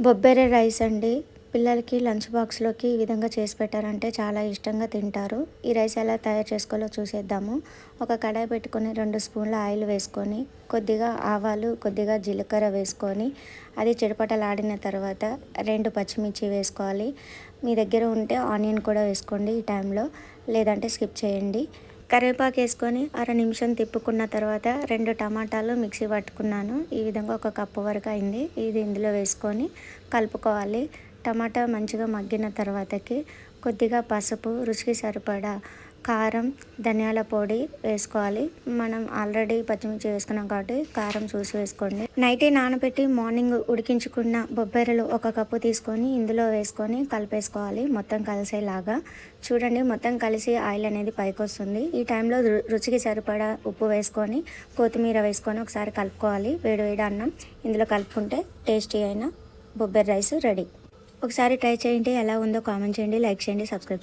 బొబ్బెర rice అండి. పిల్లలకి lunch బాక్స్‌లోకి ఈ విధంగా చేసి పెట్టారంటే చాలా ఇష్టంగా తింటారు. ఈ రైస్ ఎలా తయారు చేసుకోవాలో చూసేద్దాము. ఒక కడాయి పెట్టుకొని 2 స్పూన్ల ఆయిల్ వేసుకొని, కొద్దిగా ఆవాలు, కొద్దిగా జీలకర్ర వేసుకొని, అది చిటపటలాడిన తర్వాత 2 పచ్చిమిర్చి వేసుకోవాలి. మీ దగ్గర ఉంటే ఆనియన్ కూడా వేసుకోండి ఈ టైంలో, లేదంటే స్కిప్ చేయండి. కరివేపాకు వేసుకొని అర నిమిషం తిప్పుకున్న తర్వాత 2 టమాటాలు మిక్సీ పట్టుకున్నాను. ఈ విధంగా ఒక కప్పు వరకు అయింది. ఇది ఇందులో వేసుకొని కలుపుకోవాలి. టమాటా మంచిగా మగ్గిన తర్వాతకి కొద్దిగా పసుపు, రుచికి సరిపడా కారం, ధనియాల పొడి వేసుకోవాలి. మనం ఆల్రెడీ పచ్చిమిర్చి వేసుకున్నాం కాబట్టి కారం చూసి వేసుకోండి. నైటే నానబెట్టి మార్నింగ్ ఉడికించుకున్న బొబ్బెరలు ఒక కప్పు తీసుకొని ఇందులో వేసుకొని కలిపేసుకోవాలి మొత్తం కలిసేలాగా. చూడండి, మొత్తం కలిసి ఆయిల్ అనేది పైకి వస్తుంది. ఈ టైంలో రుచికి సరిపడా ఉప్పు వేసుకొని, కొత్తిమీర వేసుకొని ఒకసారి కలుపుకోవాలి. వేడివేడి అన్నం ఇందులో కలుపుకుంటే టేస్టీ అయిన బొబ్బెర రైస్ రెడీ. ఒకసారి ట్రై చేయండి. ఎలా ఉందో కామెంట్ చేయండి, లైక్ చేయండి, సబ్స్క్రైబ్